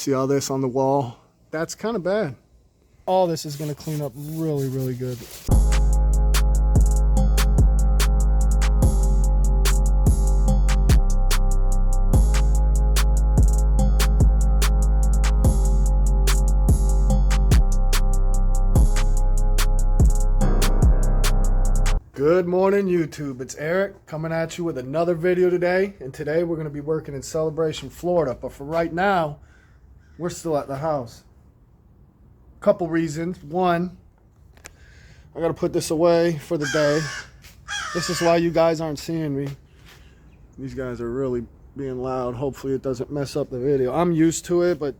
See all this on the wall? That's kind of bad. All this is going to clean up really, really good. Good morning, YouTube. It's Eric coming at you with another video today. And today we're going to be working in Celebration, Florida. But for right now, we're still at the house. Couple reasons. One, I got to put this away for the day. This is why you guys aren't seeing me. These guys are really being loud. Hopefully it doesn't mess up the video. I'm used to it, but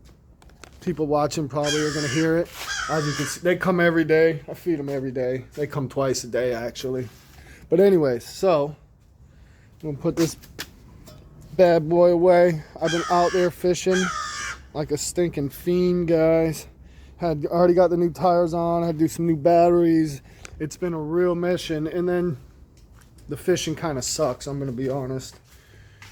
people watching probably are going to hear it. As you can see, they come every day. I feed them every day. They come twice a day, actually. But anyways, so I'm going to put this bad boy away. I've been out there fishing like a stinking fiend, guys. Had already got the new tires on. I had to do some new batteries. It's been a real mission. And then the fishing kind of sucks, I'm going to be honest.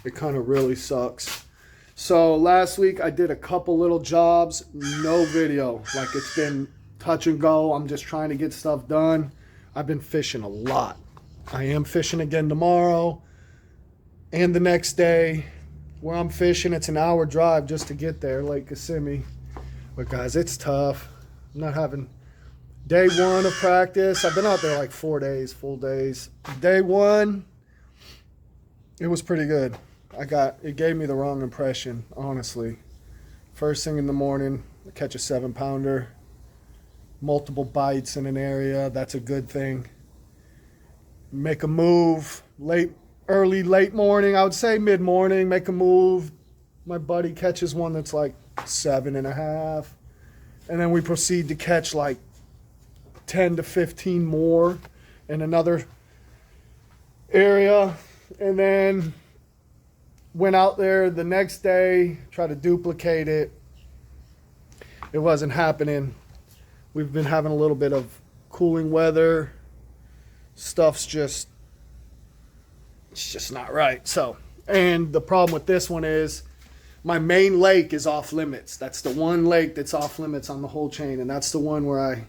It kind of really sucks. So last week I did a couple little jobs, no video. Like, it's been touch and go. I'm just trying to get stuff done. I've been fishing a lot. I am fishing again tomorrow and the next day. Where I'm fishing, it's an hour drive just to get there, Lake Kissimmee. But guys, it's tough. I'm not having day one of practice. I've been out there like 4 days, full days. Day one, it was pretty good. It gave me the wrong impression, honestly. First thing in the morning, I catch a 7-pounder, multiple bites in an area. That's a good thing. Make a move late morning, I would say mid-morning, make a move. My buddy catches one that's like 7.5, and then we proceed to catch like 10 to 15 more in another area, and then went out there the next day, tried to duplicate it. It wasn't happening. We've been having a little bit of cooling weather. Stuff's just, it's just not right. So, and the problem with this one is my main lake is off limits. That's the one lake that's off limits on the whole chain, and that's the one where I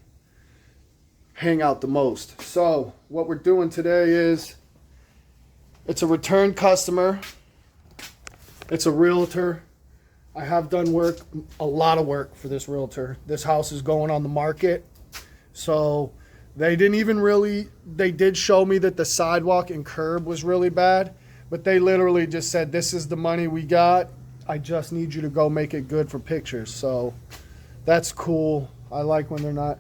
hang out the most. So what we're doing today is, it's a return customer. It's a realtor. I have done work, a lot of work for this realtor. This house is going on the market. So they didn't even really, they did show me that the sidewalk and curb was really bad, but they literally just said, this is the money we got. I just need you to go make it good for pictures. So that's cool. I like when they're not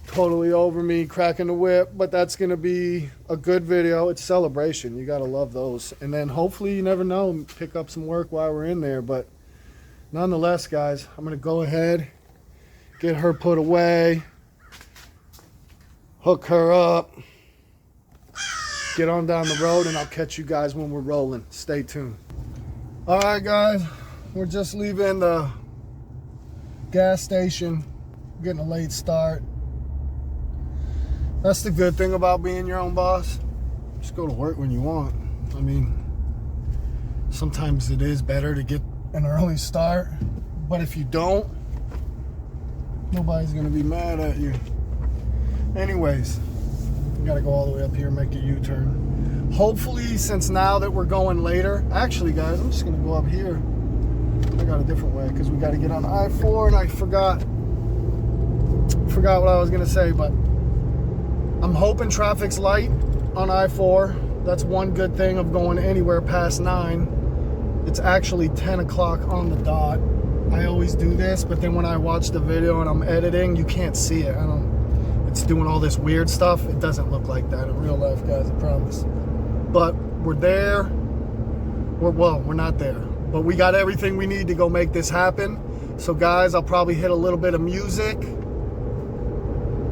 totally over me cracking the whip, but that's going to be a good video. It's Celebration. You got to love those. And then hopefully, you never know, pick up some work while we're in there. But nonetheless, guys, I'm going to go ahead, get her put away, hook her up, get on down the road, and I'll catch you guys when we're rolling. Stay tuned. All right, guys, we're just leaving the gas station, getting a late start. That's the good thing about being your own boss. Just go to work when you want. I mean, sometimes it is better to get an early start, but if you don't, nobody's gonna be mad at you. Anyways, you gotta go all the way up here and make a U-turn. Hopefully, since now that we're going later, actually guys, I'm just gonna go up here. I got a different way because we gotta get on I-4, and I forgot what I was gonna say, but I'm hoping traffic's light on I-4. That's one good thing of going anywhere past 9. It's actually 10 o'clock on the dot. I always do this, but then when I watch the video and I'm editing, you can't see it. It's doing all this weird stuff. It doesn't look like that in real life, guys, I promise. But we're there. We're not there, but we got everything we need to go make this happen. So guys, I'll probably hit a little bit of music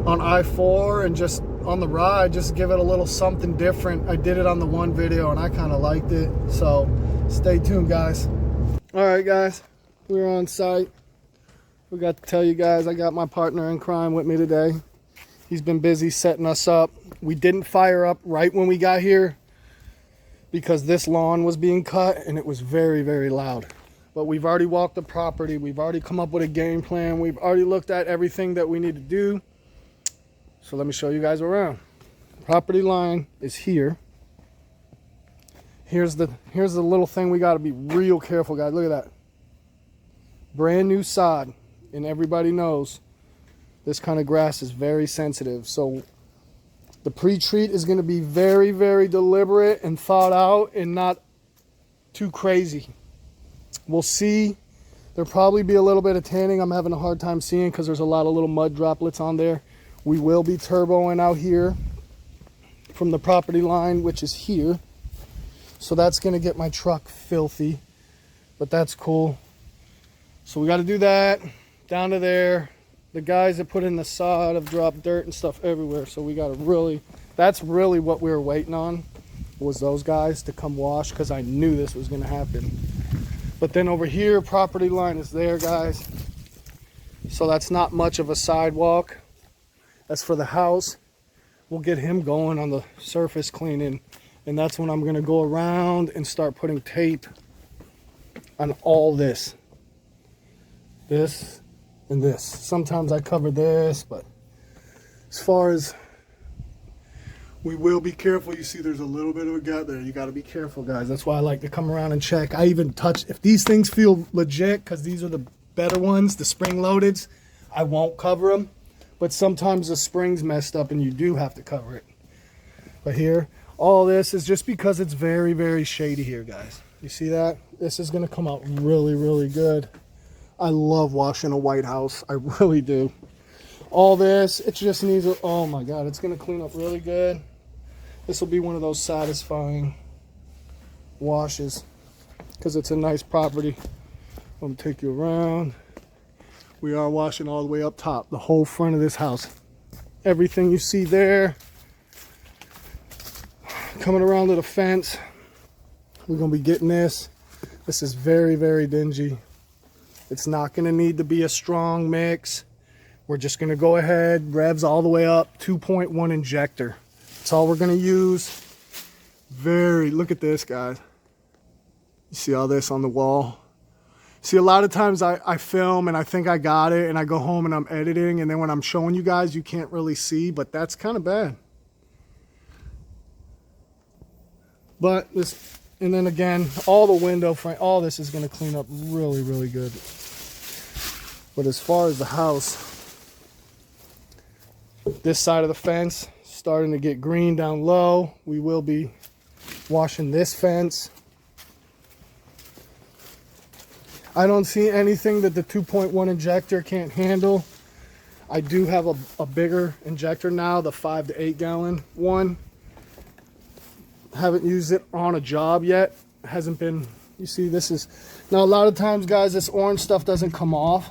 on I-4 and just on the ride, just give it a little something different. I did it on the one video and I kind of liked it. So stay tuned, guys. All right, guys, we're on site. Forgot to tell you guys, I got my partner in crime with me today. He's been busy setting us up. We didn't fire up right when we got here because this lawn was being cut and it was very, very loud. But we've already walked the property. We've already come up with a game plan. We've already looked at everything that we need to do. So let me show you guys around. Property line is here. Here's the little thing we got to be real careful, guys. Look at that. Brand new sod. And everybody knows this kind of grass is very sensitive. So the pre-treat is going to be very, very deliberate and thought out and not too crazy. We'll see. There'll probably be a little bit of tanning. I'm having a hard time seeing because there's a lot of little mud droplets on there. We will be turboing out here from the property line, which is here. So that's going to get my truck filthy, but that's cool. So we got to do that down to there. The guys that put in the sod have dropped dirt and stuff everywhere. So we got to really, that's really what we were waiting on, was those guys to come wash, because I knew this was going to happen. But then over here, property line is there, guys. So that's not much of a sidewalk. As for the house, we'll get him going on the surface cleaning. And that's when I'm going to go around and start putting tape on all this. This and this. Sometimes I cover this, but as far as, we will be careful. You see there's a little bit of a gap there. You got to be careful, guys. That's why I like to come around and check. I even touch, if these things feel legit, because these are the better ones, the spring loadeds, I won't cover them. But sometimes the spring's messed up and you do have to cover it. But here, all this is just because it's very, very shady here, guys. You see that? This is going to come out really, really good. I love washing a white house. I really do. All this, it just needs a, oh my God, it's going to clean up really good. This will be one of those satisfying washes because it's a nice property. I'm going to take you around. We are washing all the way up top, the whole front of this house. Everything you see there. Coming around to the fence, we're going to be getting this. This is very, very dingy. It's not going to need to be a strong mix. We're just going to go ahead, revs all the way up, 2.1 injector. That's all we're going to use. Look at this, guys. You see all this on the wall? See, a lot of times I film and I think I got it and I go home and I'm editing, and then when I'm showing you guys, you can't really see, but that's kind of bad. But this, and then again, all the window frame, all this is going to clean up really, really good. But as far as the house, this side of the fence starting to get green down low. We will be washing this fence. I don't see anything that the 2.1 injector can't handle. I do have a bigger injector now, the 5 to 8 gallon one. Haven't used it on a job yet. Hasn't been, you see, this is, now a lot of times, guys, this orange stuff doesn't come off.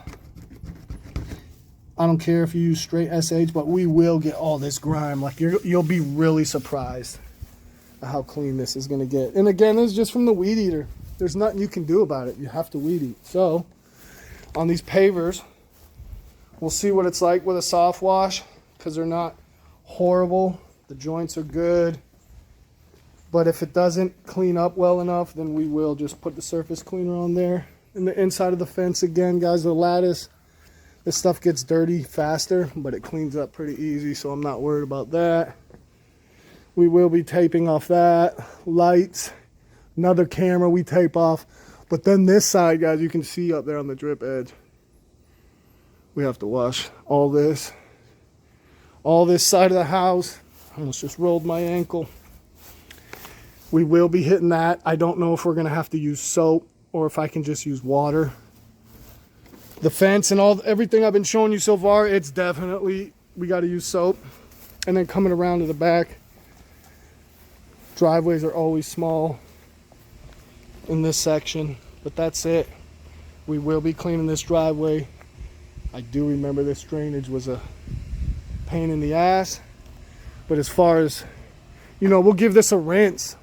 I don't care if you use straight SH, but we will get all this grime. Like, you'll be really surprised at how clean this is gonna get. And again, this is just from the weed eater. There's nothing you can do about it. You have to weed eat. So on these pavers, we'll see what it's like with a soft wash, because they're not horrible. The joints are good. But if it doesn't clean up well enough, then we will just put the surface cleaner on there. And the inside of the fence, again, guys, the lattice, this stuff gets dirty faster, but it cleans up pretty easy, so I'm not worried about that. We will be taping off that. Lights, another camera we tape off. But then this side, guys, you can see up there on the drip edge, we have to wash all this. All this side of the house. I almost just rolled my ankle. We will be hitting that. I don't know if we're going to have to use soap or if I can just use water. The fence and everything I've been showing you so far, it's definitely, we got to use soap. And then coming around to the back, driveways are always small in this section, but that's it. We will be cleaning this driveway. I do remember this drainage was a pain in the ass, but as far as, you know, we'll give this a rinse.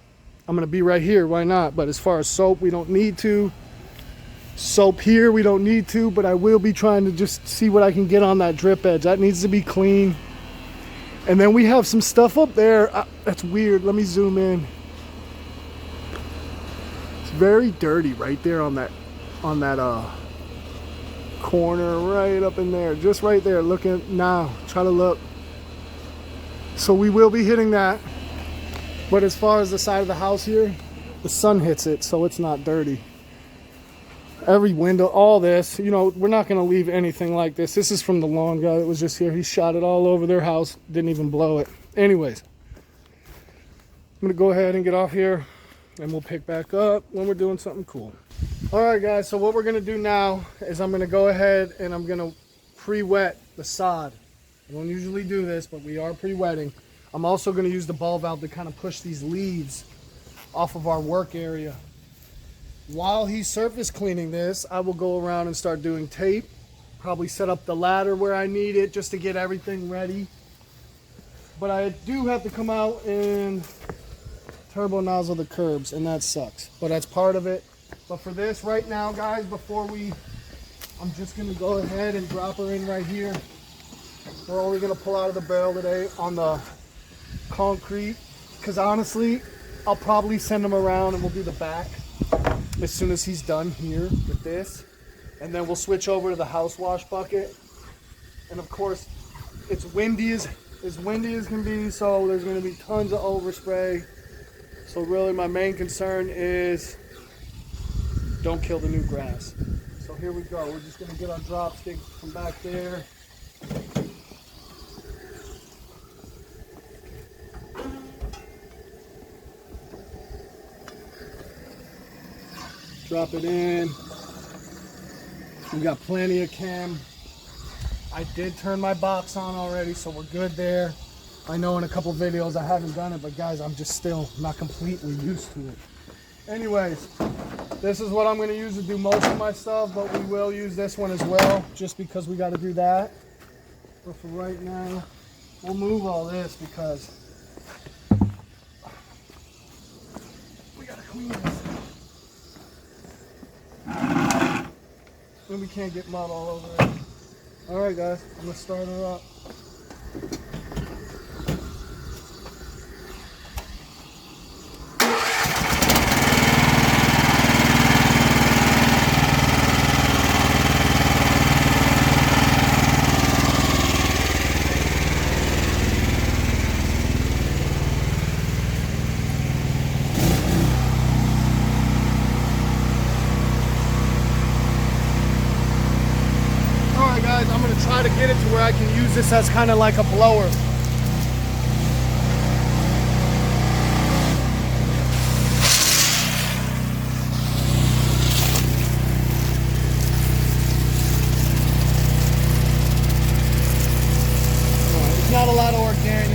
I'm going to be right here, why not? But as far as soap, we don't need to. Soap here, we don't need to, but I will be trying to just see what I can get on that drip edge. That needs to be clean. And then we have some stuff up there. That's weird. Let me zoom in. It's very dirty right there on that on that corner right up in there, just right there. Looking now, try to look. So we will be hitting that, but as far as the side of the house here, the sun hits it, so it's not dirty. Every window, all this, you know, we're not going to leave anything like this. This is from the lawn guy that was just here. He shot it all over their house, didn't even blow it. Anyways, I'm going to go ahead and get off here, and we'll pick back up when we're doing something cool. All right, guys, so what we're going to do now is I'm going to go ahead and I'm going to pre-wet the sod. I don't usually do this, but we are pre-wetting. I'm also going to use the ball valve to kind of push these leaves off of our work area. While he's surface cleaning this, I will go around and start doing tape. Probably set up the ladder where I need it just to get everything ready. But I do have to come out and turbo nozzle the curbs, and that sucks. But that's part of it. But for this right now, guys, I'm just going to go ahead and drop her in right here. We're only going to pull out of the barrel today on the concrete, because honestly, I'll probably send him around and we'll do the back as soon as he's done here with this, and then we'll switch over to the house wash bucket. And of course, it's windy as can be, so there's going to be tons of overspray. So really my main concern is don't kill the new grass. So here we go. We're just going to get our drop stick from back there. Drop it in. We got plenty of chem. I did turn my box on already, so we're good there. I know in a couple videos I haven't done it, but guys, I'm just still not completely used to it. Anyways, this is what I'm going to use to do most of my stuff, but we will use this one as well, just because we got to do that. But for right now, we'll move all this because we got to clean this. And we can't get mud all over it. All right, guys, I'm gonna start her up. I'm going to try to get it to where I can use this as kind of like a blower. It's not a lot of organic.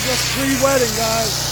Just pre-wetting, guys.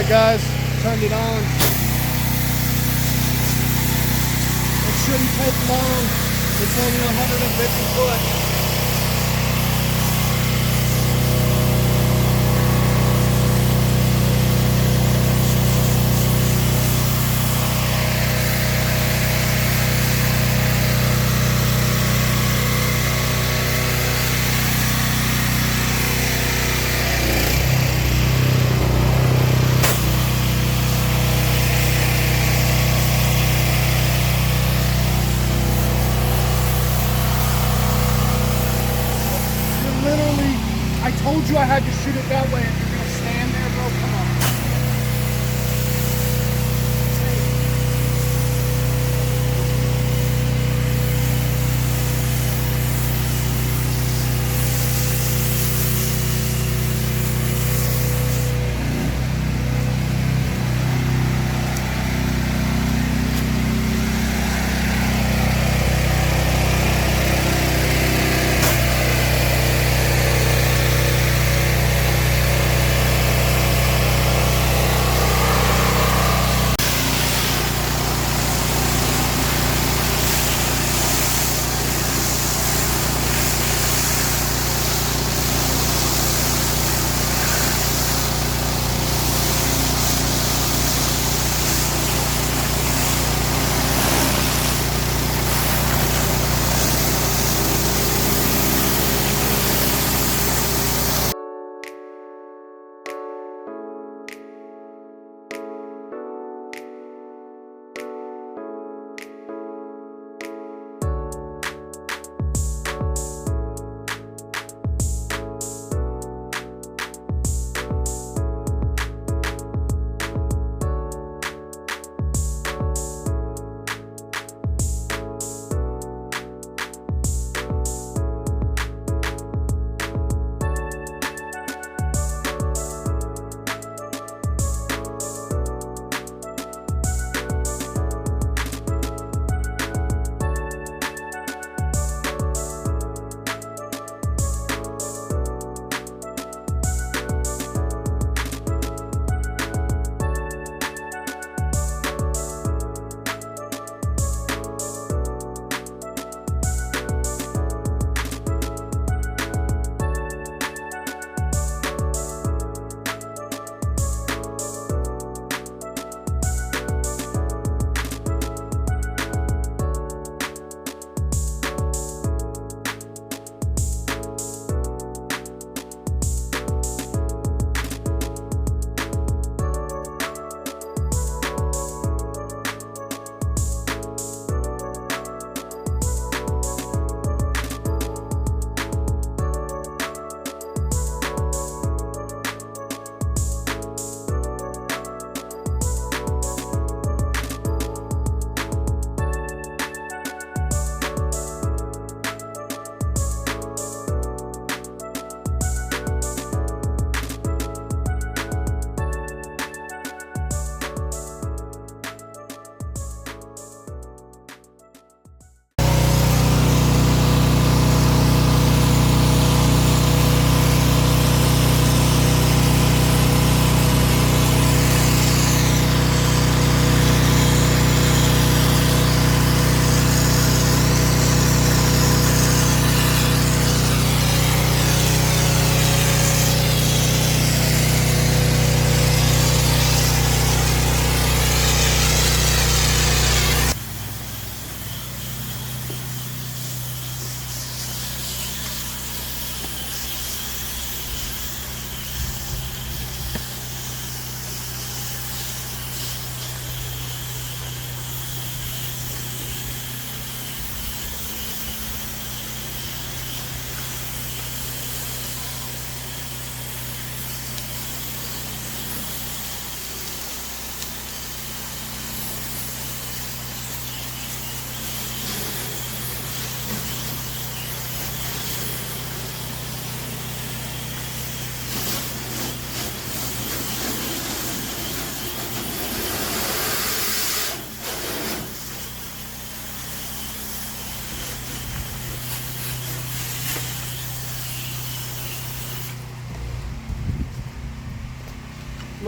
right, guys, turned it on. It shouldn't take long. It's only 150 foot.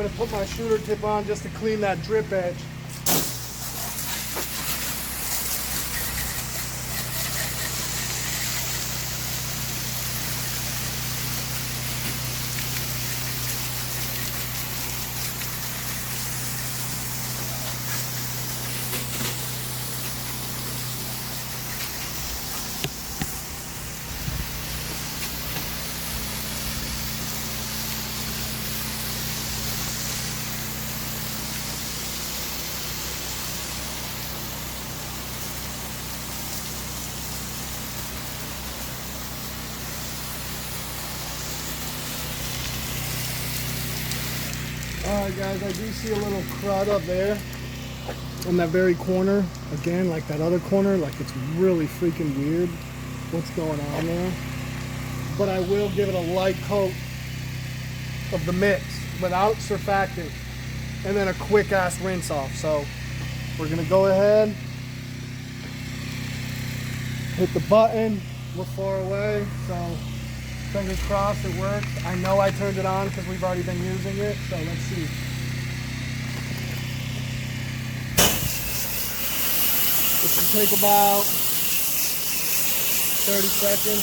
going to put my shooter tip on just to clean that drip edge. Alright guys, I do see a little crud up there in that very corner. Again, like that other corner, like it's really freaking weird what's going on there. But I will give it a light coat of the mix without surfactant and then a quick ass rinse off. So we're gonna go ahead, hit the button. We're far away, so fingers crossed it works. I know I turned it on because we've already been using it, so let's see. It should take about 30 seconds.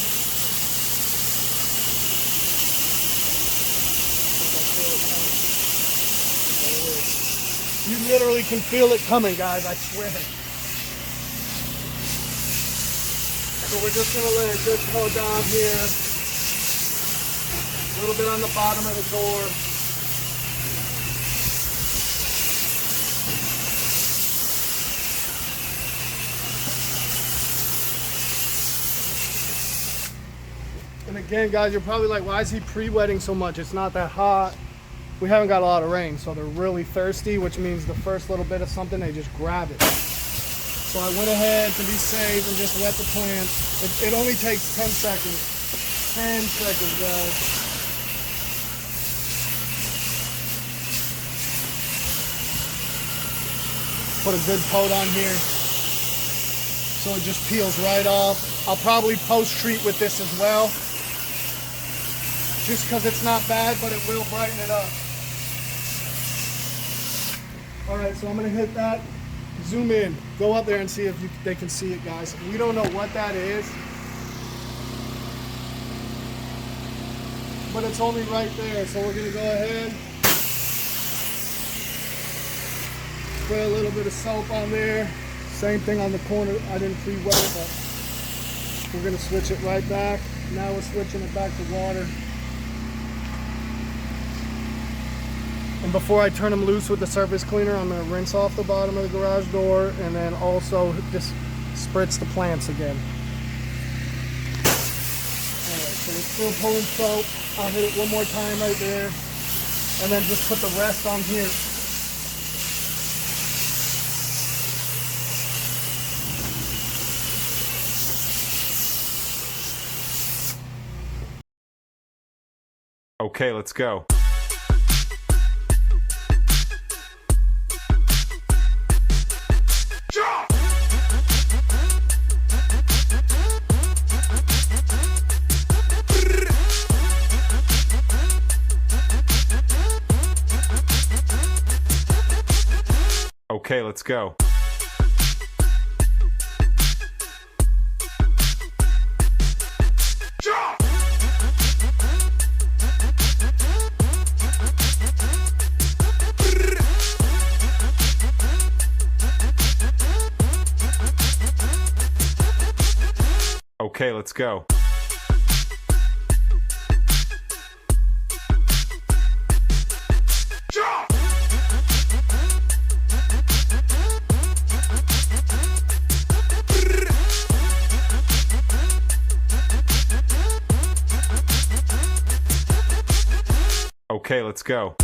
You literally can feel it coming, guys, I swear. So we're just gonna let it just go down here. A little bit on the bottom of the door. And again, guys, you're probably like, why is he pre-wetting so much? It's not that hot. We haven't got a lot of rain, so they're really thirsty, which means the first little bit of something, they just grab it. So I went ahead to be safe and just wet the plant. It only takes 10 seconds. 10 seconds, guys. Put a good coat on here so it just peels right off. I'll probably post-treat with this as well, just because it's not bad, but it will brighten it up. All right, so I'm gonna hit that, zoom in, go up there and see if they can see it, guys. We don't know what that is, but it's only right there. So we're gonna go ahead, put a little bit of soap on there. Same thing on the corner. I didn't pre-wet it, but we're gonna switch it right back. Now we're switching it back to water. And before I turn them loose with the surface cleaner, I'm gonna rinse off the bottom of the garage door and then also just spritz the plants again. All right, so we're still pulling soap. I'll hit it one more time right there and then just put the rest on here. Okay, let's go. Okay, let's go. Okay, let's go. Okay, let's go.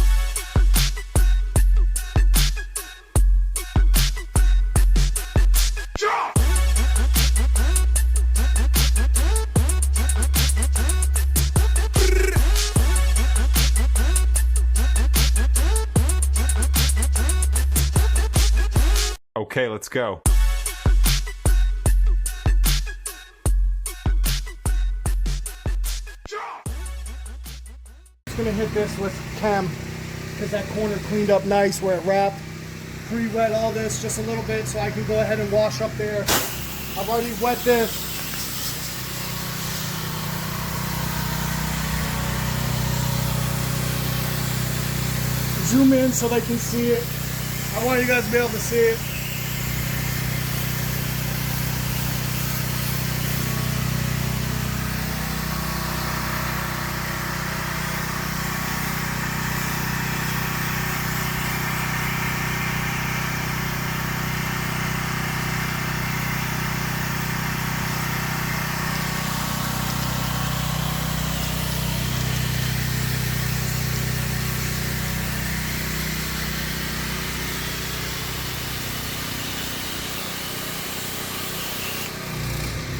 Okay, let's go. Just gonna hit this with chem because that corner cleaned up nice where it wrapped. Pre-wet all this just a little bit so I can go ahead and wash up there. I've already wet this. Zoom in so they can see it. I want you guys to be able to see it.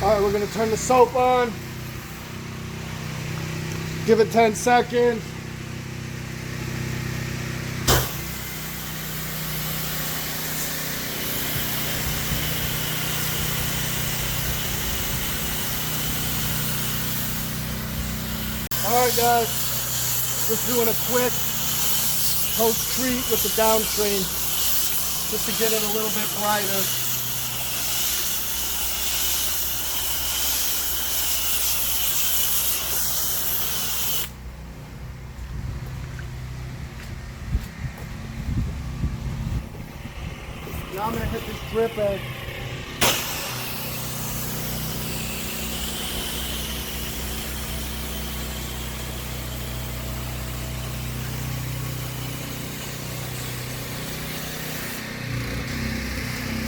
All right, we're gonna turn the soap on. Give it 10 seconds. All right, guys, just doing a quick post treat with the downstream just to get it a little bit brighter. Now I'm gonna hit this drip edge.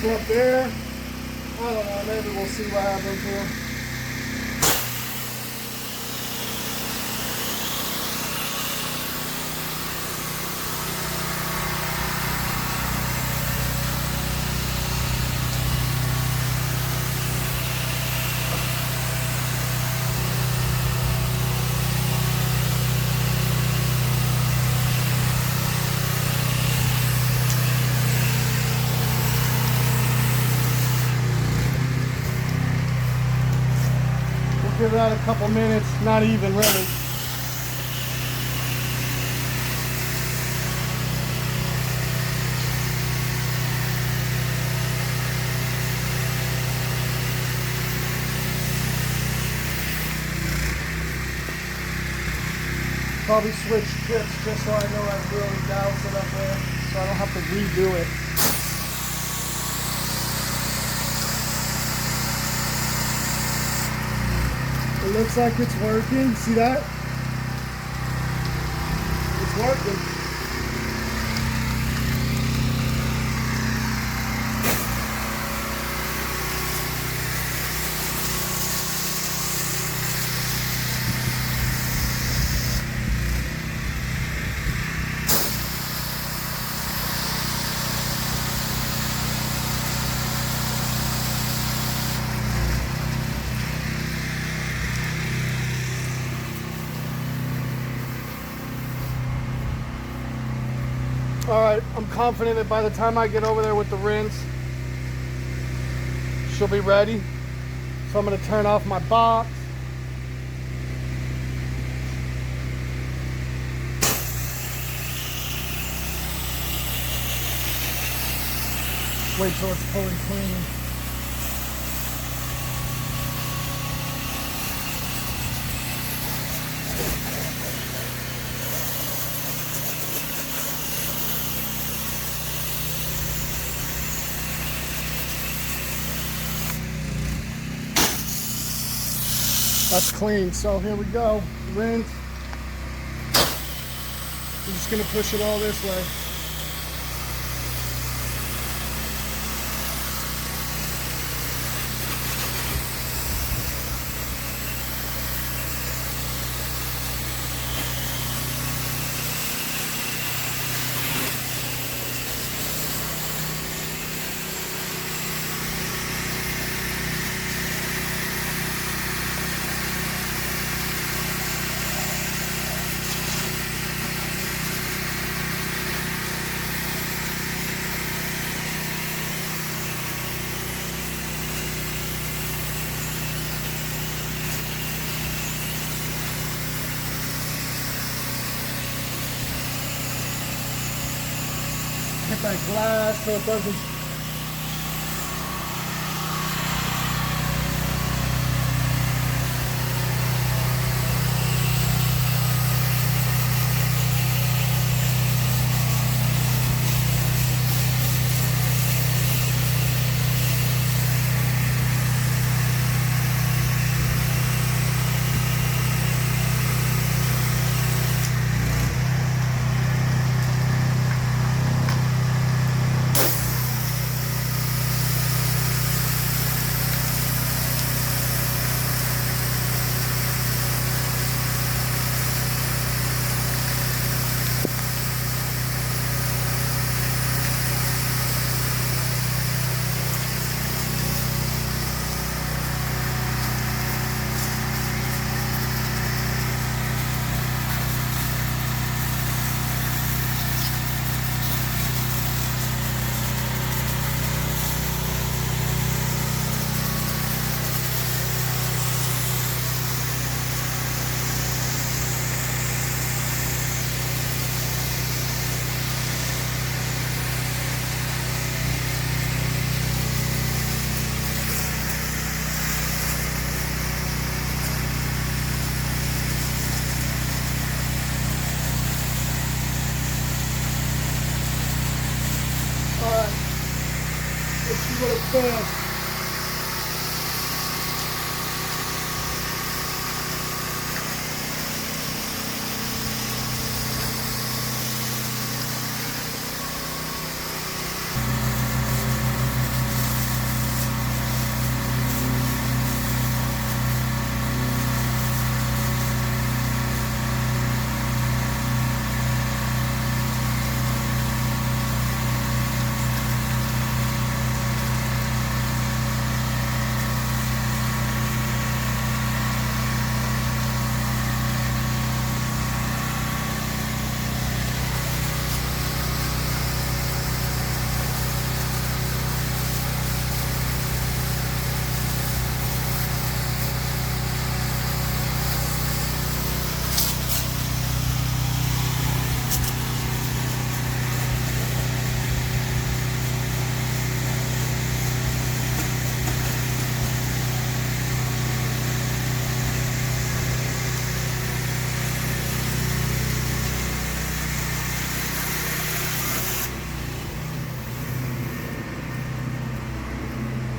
So up there, I don't know, maybe we'll see what happens here. Give that a couple minutes, not even really. Probably switch trips just so I know I've really doused it up there, so I don't have to redo it. It looks like it's working. See that? It's working. All right, I'm confident that by the time I get over there with the rinse, she'll be ready. So I'm gonna turn off my box. Wait till it's fully clean. That's clean, so here we go. Rinse. I'm just gonna push it all this way. get that glass so it doesn't. Let's see what it says.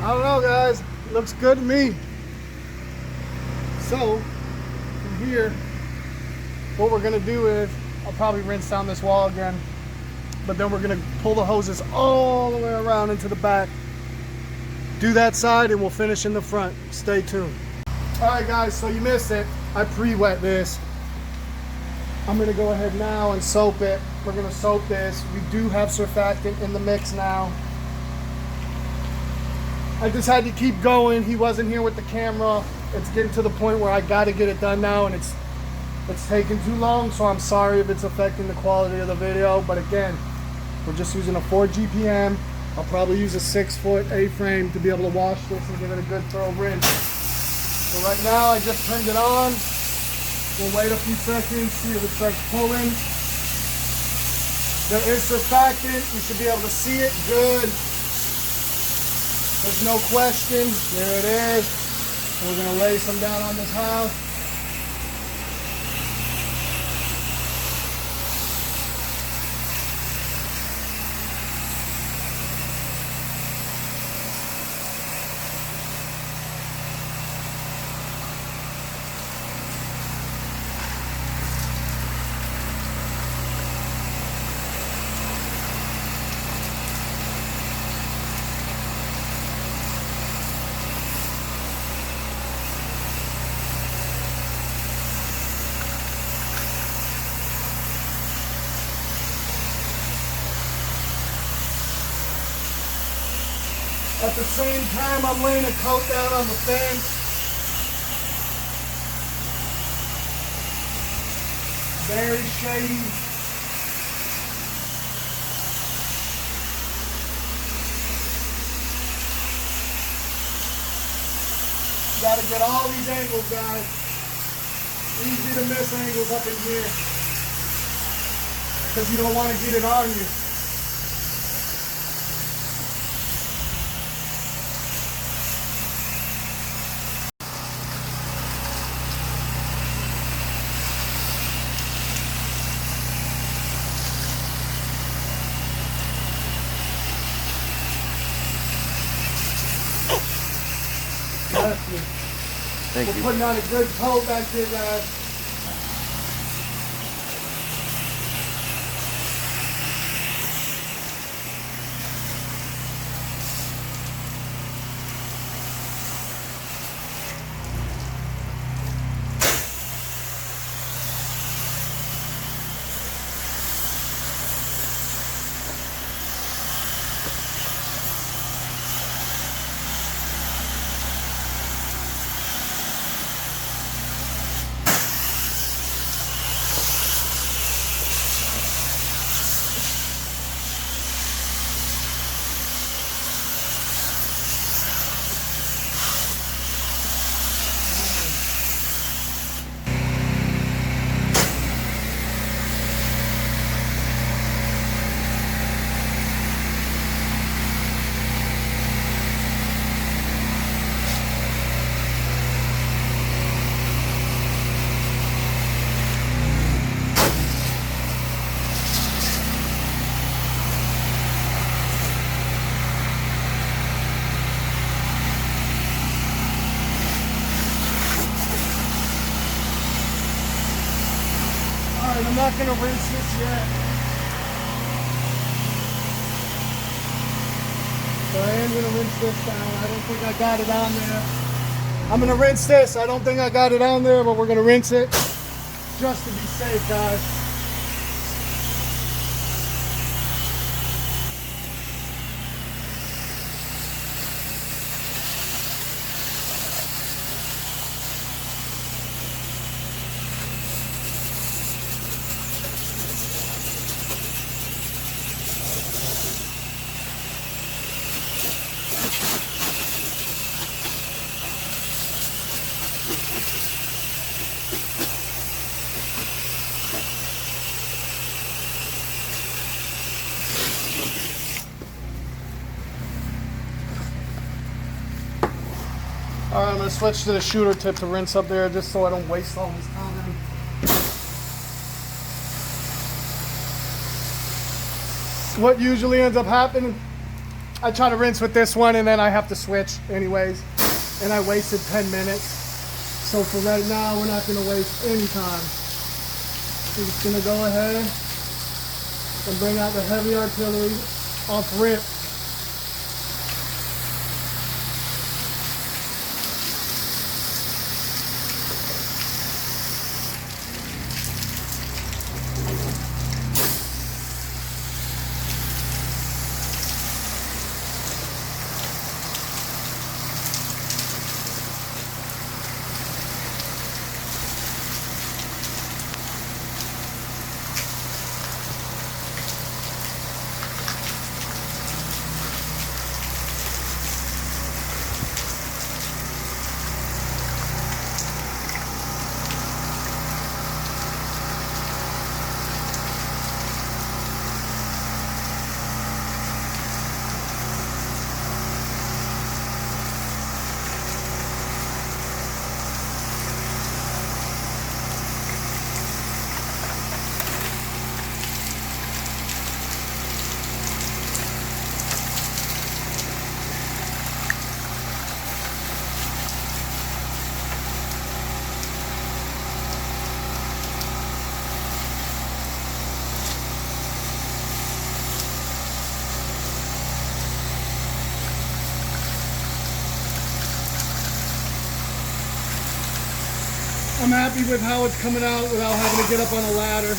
I don't know, guys. Looks good to me. So, from here, what we're gonna do is, I'll probably rinse down this wall again, but then we're gonna pull the hoses all the way around into the back, do that side, and we'll finish in the front. Stay tuned. All right, guys, so you missed it. I pre-wet this. I'm gonna go ahead now and soap it. We're gonna soap this. We do have surfactant in the mix now. I just had to keep going. He wasn't here with the camera. It's getting to the point where I gotta get it done now, and it's taking too long, so I'm sorry if it's affecting the quality of the video. But again, we're just using a 4 GPM. I'll probably use a 6-foot A-frame to be able to wash this and give it a good thorough rinse. So right now, I just turned it on. We'll wait a few seconds, see if it starts pulling. There is surfactant. You should be able to see it good. There's no question. There it is. We're going to lay some down on this house. At the same time, I'm laying a coat down on the fence. Very shady. Got to get all these angles, guys. Easy to miss angles up in here because you don't want to get it on you. Thank We're you. putting on a good coat back here, guys. Alright, I'm not gonna rinse this yet. So I am gonna rinse this down. I don't think I got it on there. I'm gonna rinse this. I don't think I got it on there, but we're gonna rinse it just to be safe, guys. Alright, I'm gonna switch to the shooter tip to rinse up there just so I don't waste all this time. What usually ends up happening, I try to rinse with this one and then I have to switch anyways. And I wasted 10 minutes. So for right now, we're not gonna waste any time. We're just gonna go ahead and bring out the heavy artillery off rip. I'm happy with how it's coming out without having to get up on a ladder.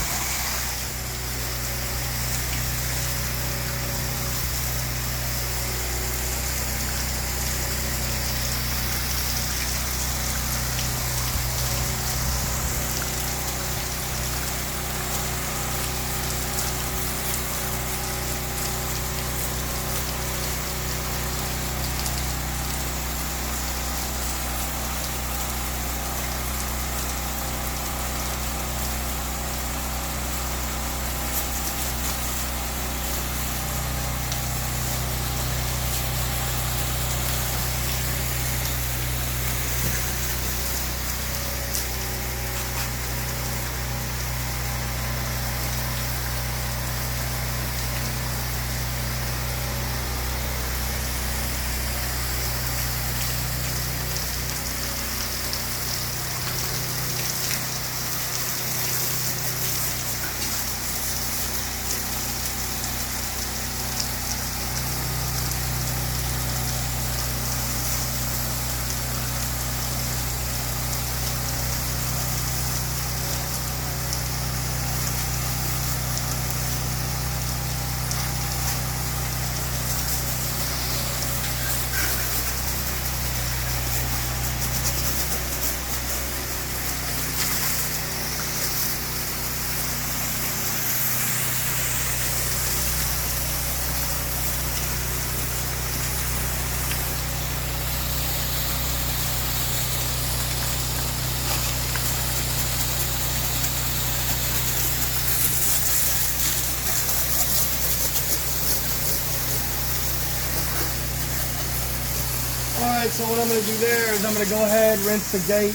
Alright, so what I'm going to do there is I'm going to go ahead, rinse the gate,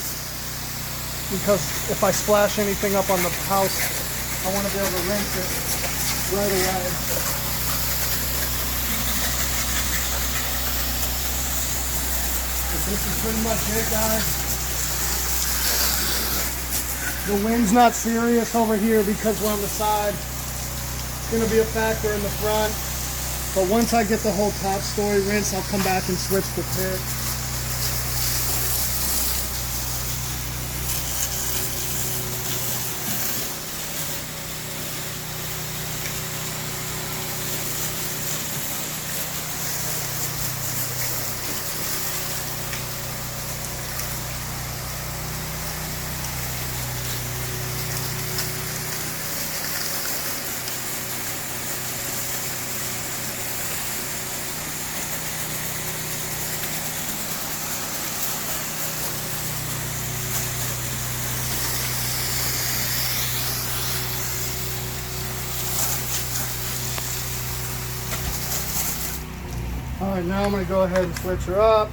because if I splash anything up on the house, I want to be able to rinse it right away. This is pretty much it, guys. The wind's not serious over here because we're on the side. It's going to be a factor in the front. But once I get the whole top story rinsed, I'll come back and switch the pit. Alright, now I'm going to go ahead and switch her up.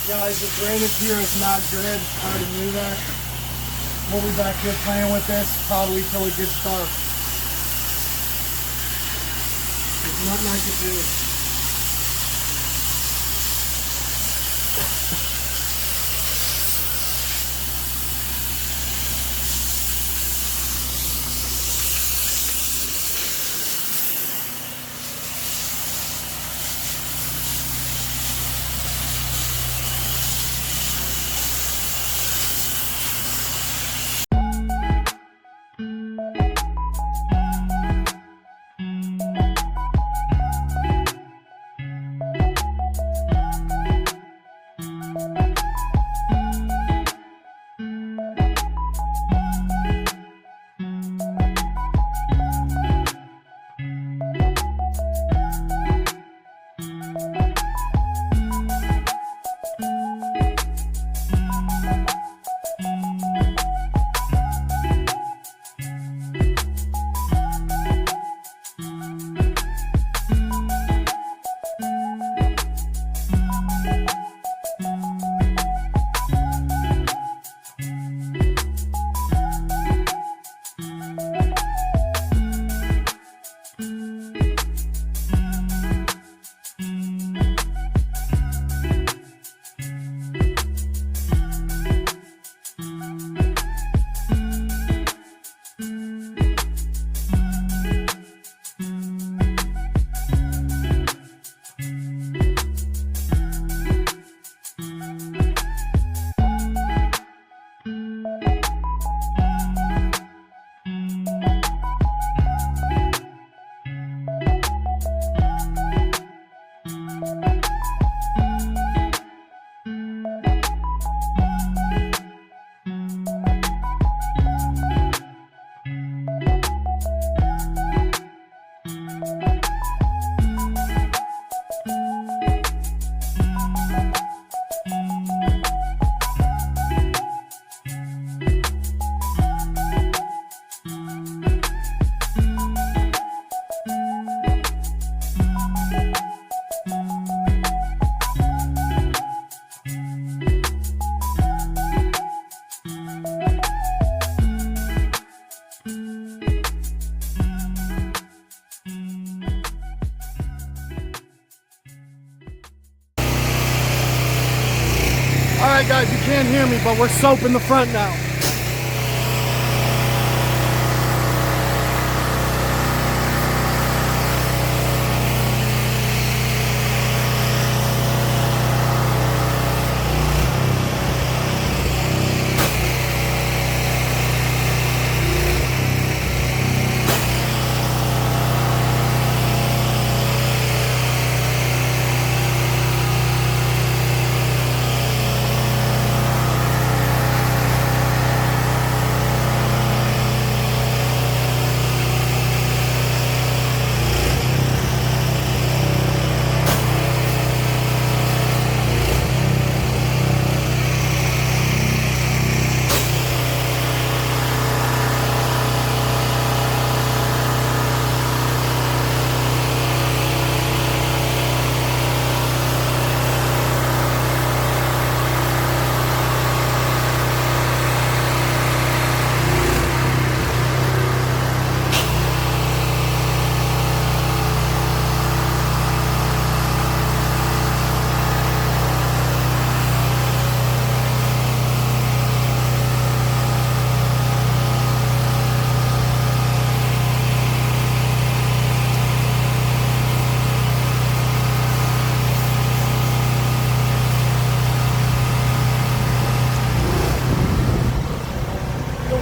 Guys, the drainage here is not good. I already knew that. We'll be back here playing with this probably till it gets dark. There's nothing I can do. Alright guys, you can't hear me, but we're soaping the front now.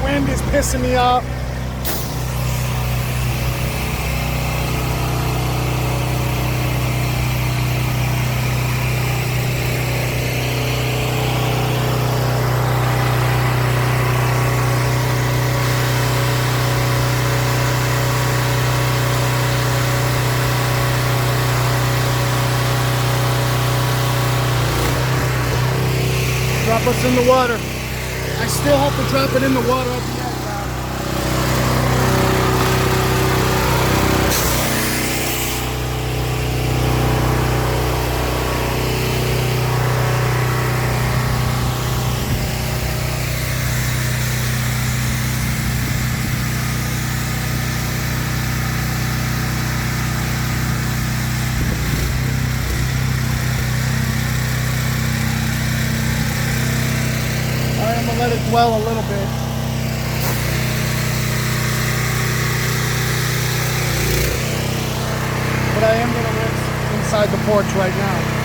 Wind is pissing me off. Drop us in the water. I still have to drop it in the water at the end, Rob. Alright, I'm gonna let it dwell a little bit. But I am gonna rinse inside the porch right now.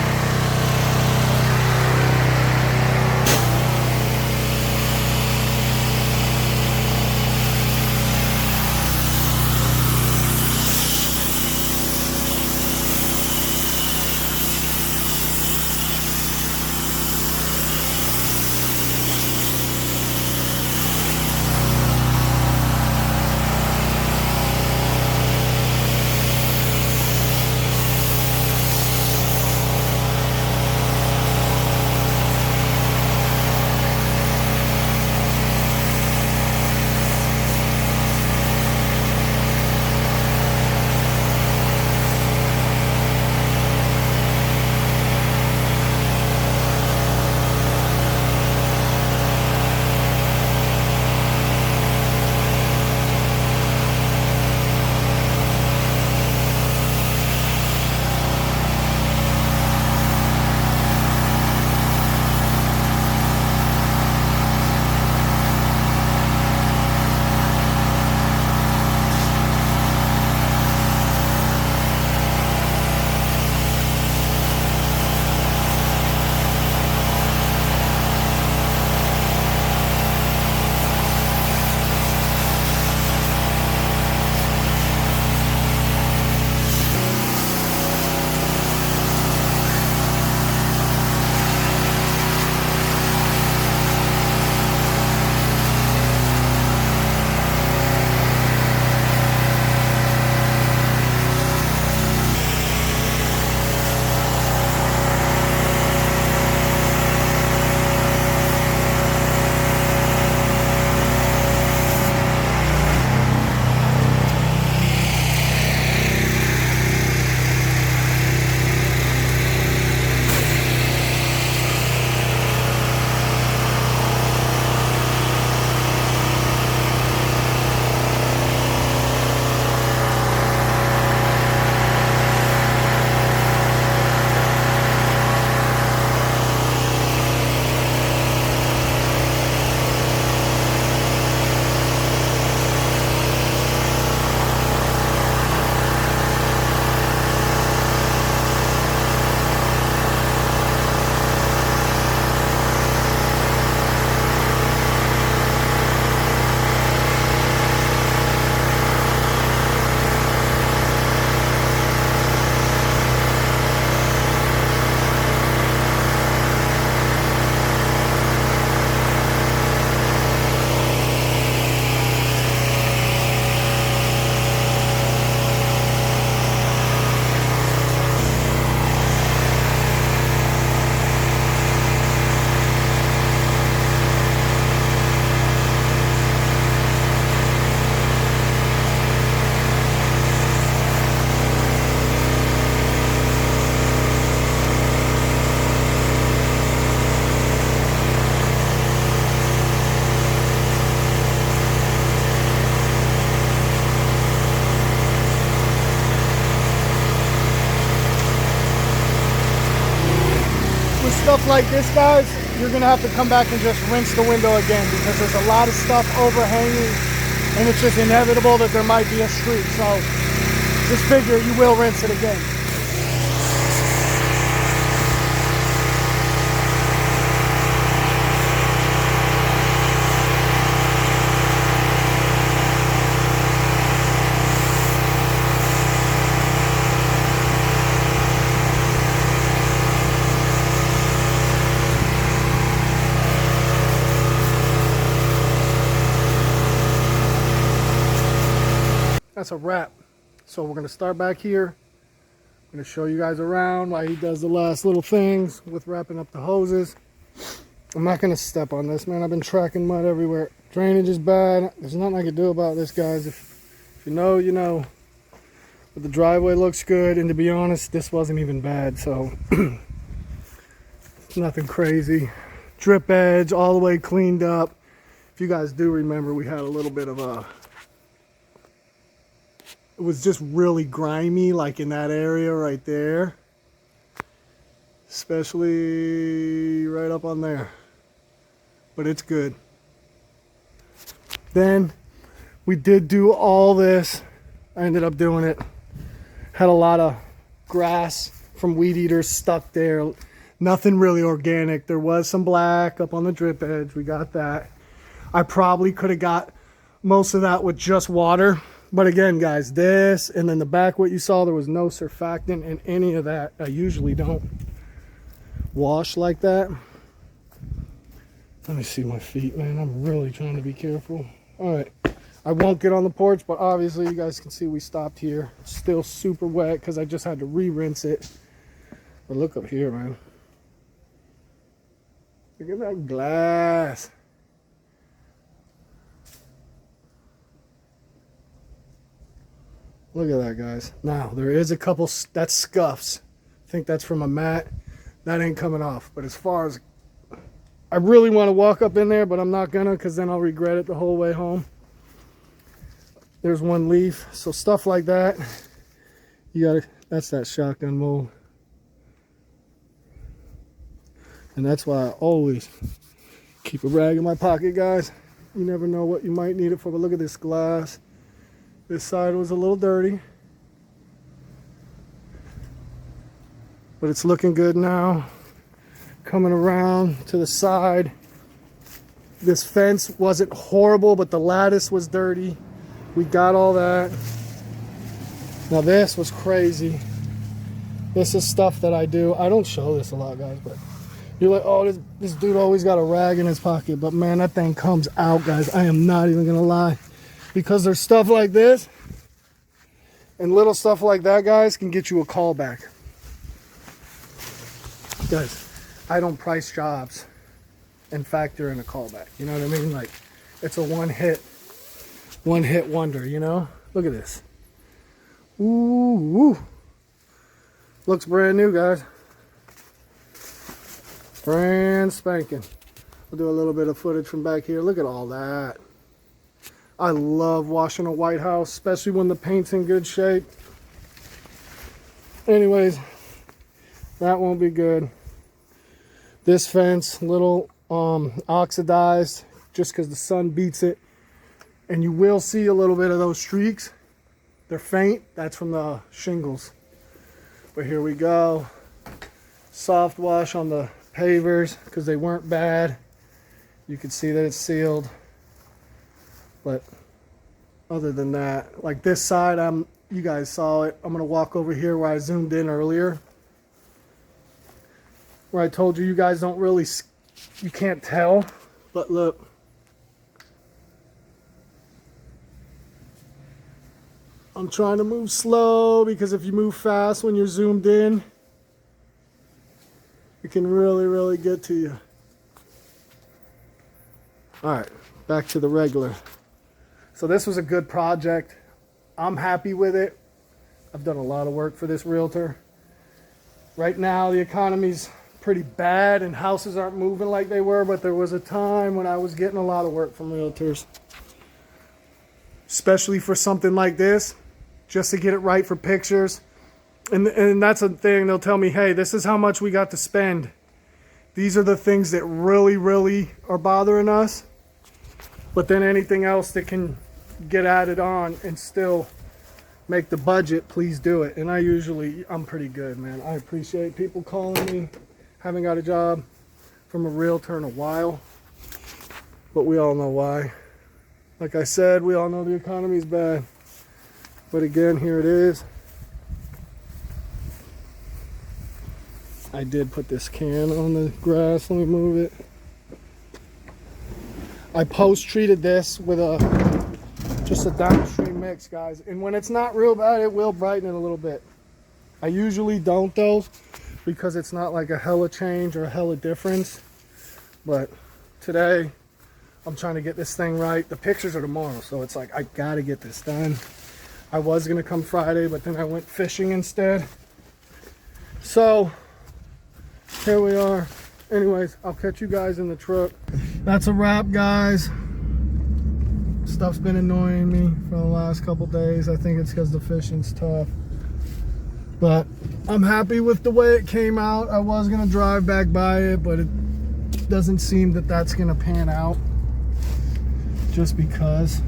like this, guys, you're gonna have to come back and just rinse the window again, because there's a lot of stuff overhanging and it's just inevitable that there might be a streak. So just figure you will rinse it again. That's a wrap. So we're gonna start back here. I'm gonna show you guys around while he does the last little things with wrapping up the hoses. I'm not gonna step on this, man. I've been tracking mud everywhere. Drainage is bad. There's nothing I can do about this, guys. If you know, you know. But the driveway looks good, and to be honest, this wasn't even bad, so nothing crazy. Drip edge all the way cleaned up. If you guys do remember, we had a little bit of a, it was just really grimy, like in that area right there, especially right up on there, but it's good. Then we did do all this. I ended up doing it. Had a lot of grass from weed eaters stuck there. Nothing really organic. There was some black up on the drip edge. We got that. I probably could have got most of that with just water. But again, guys, this and then the back, what you saw, there was no surfactant in any of that. I usually don't wash like that. Let me see my feet, man. I'm really trying to be careful. All right. I won't get on the porch, but obviously you guys can see we stopped here. It's still super wet because I just had to re-rinse it. But look up here, man. Look at that glass. Look at that, guys. Now, there is a couple, that's scuffs. I think that's from a mat. That ain't coming off. But as far as, I really want to walk up in there, but I'm not gonna, because then I'll regret it the whole way home. There's one leaf. So stuff like that, you gotta, that's that shotgun mold. And that's why I always keep a rag in my pocket, guys. You never know what you might need it for. But look at this glass. This side was a little dirty, but it's looking good now. Coming around to the side, this fence wasn't horrible, but the lattice was dirty. We got all that. Now this was crazy. This is stuff that I do. I don't show this a lot, guys, but you're like, oh, this dude always got a rag in his pocket. But man, that thing comes out, guys. I am not even gonna lie. Because there's stuff like this and little stuff like that, guys, can get you a call back. Guys, I don't price jobs and factor in a callback. You know what I mean? Like, it's a one hit wonder, you know? Look at this. Ooh. Looks brand new, guys. Brand spanking. I'll do a little bit of footage from back here. Look at all that. I love washing a white house, especially when the paint's in good shape. Anyways, that won't be good. This fence, little oxidized, just because the sun beats it. And you will see a little bit of those streaks. They're faint. That's from the shingles. But here we go. Soft wash on the pavers because they weren't bad. You can see that it's sealed. But other than that, like this side, you guys saw it. I'm gonna walk over here where I zoomed in earlier, where I told you guys don't really, you can't tell, but look. I'm trying to move slow because if you move fast when you're zoomed in, it can really get to you. All right, back to the regular. So this was a good project. I'm happy with it. I've done a lot of work for this realtor. Right now, the economy's pretty bad and houses aren't moving like they were, but there was a time when I was getting a lot of work from realtors. Especially for something like this, just to get it right for pictures. And that's a thing, they'll tell me, hey, this is how much we got to spend. These are the things that really are bothering us. But then anything else that can get added on and still make the budget, please do it. And I'm pretty good, man. I appreciate people calling me. Haven't got a job from a realtor in a while, but we all know why. Like I said, we all know the economy's bad. But again, here it is. I did put this can on the grass. Let me move it. I post-treated this with just a downstream mix, guys. And when it's not real bad, it will brighten it a little bit. I usually don't, though, because it's not like a hella change or a hella difference. But today, I'm trying to get this thing right. The pictures are tomorrow, so it's like I gotta get this done. I was gonna come Friday, but then I went fishing instead. So here we are. Anyways, I'll catch you guys in the truck. That's a wrap, guys. Stuff's been annoying me for the last couple days. I think it's because the fishing's tough. But I'm happy with the way it came out. I was gonna drive back by it, but it doesn't seem that that's gonna pan out. Just because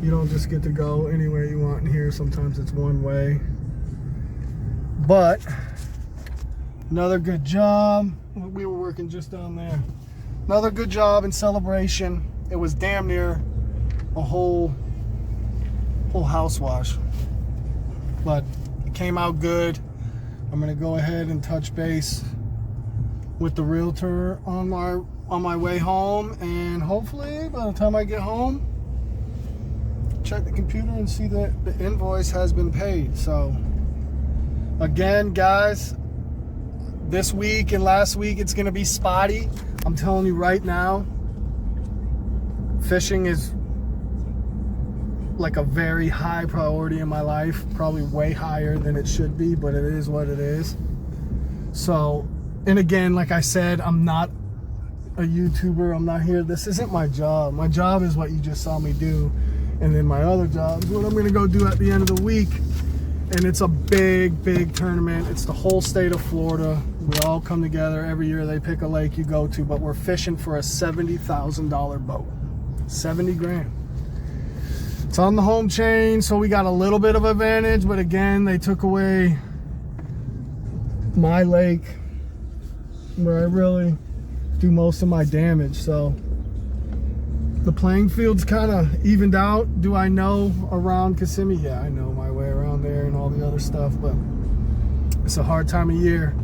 you don't just get to go anywhere you want in here. Sometimes it's one way. But another good job. We were working just down there. Another good job in celebration. It was damn near a whole house wash, but it came out good. I'm gonna go ahead and touch base with the realtor on my way home, and hopefully by the time I get home, check the computer and see that the invoice has been paid. So again, guys, this week and last week it's gonna be spotty. I'm telling you right now, fishing is like a very high priority in my life, probably way higher than it should be, but it is what it is. So, and again, like I said, I'm not a YouTuber. I'm not here. This isn't my job. My job is what you just saw me do. And then my other job is what I'm gonna go do at the end of the week. And it's a big tournament. It's the whole state of Florida. We all come together every year. They pick a lake you go to, but we're fishing for a $70,000 boat. 70 grand. It's on the home chain, so we got a little bit of advantage, but again, they took away my lake where I really do most of my damage. So the playing field's kind of evened out. Do I know around Kissimmee? Yeah, I know my way around there and all the other stuff, but it's a hard time of year.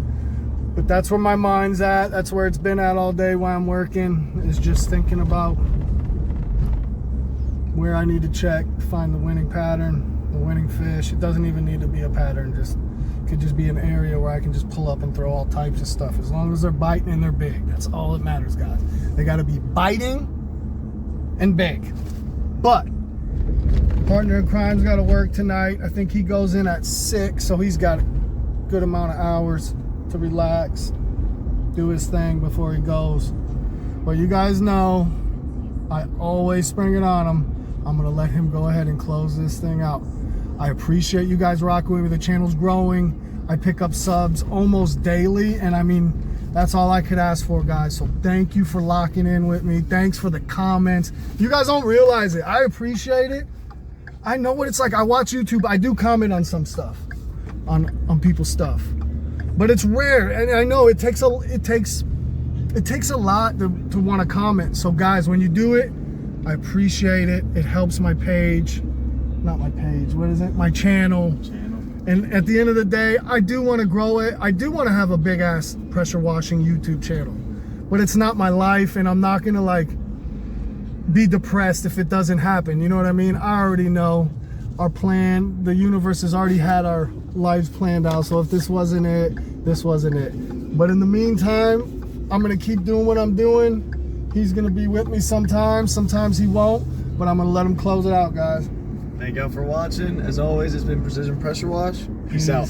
But that's where my mind's at. That's where it's been at all day while I'm working, is just thinking about where I need to check to find the winning pattern, the winning fish. It doesn't even need to be a pattern. It could just be an area where I can just pull up and throw all types of stuff. As long as they're biting and they're big. That's all that matters, guys. They got to be biting and big. But partner in crime's got to work tonight. I think he goes in at 6, so he's got a good amount of hours to relax, do his thing before he goes. But you guys know, I always spring it on him. I'm gonna let him go ahead and close this thing out. I appreciate you guys rocking with me. The channel's growing. I pick up subs almost daily, and I mean, that's all I could ask for, guys. So thank you for locking in with me. Thanks for the comments. You guys don't realize it. I appreciate it. I know what it's like. I watch YouTube. I do comment on some stuff, on people's stuff, but it's rare, and I know it takes a lot to want to comment. So guys, when you do it, I appreciate it. It helps my page, not my page, what is it? My channel. And at the end of the day, I do want to grow it. I do want to have a big ass pressure washing YouTube channel, but it's not my life, and I'm not gonna like be depressed if it doesn't happen. You know what I mean? I already know our plan. The universe has already had our lives planned out. So if this wasn't it, this wasn't it. But in the meantime, I'm gonna keep doing what I'm doing. He's gonna be with me sometimes he won't, but I'm gonna let him close it out, guys. Thank y'all for watching. As always, it's been Precision Pressure Wash. Peace out.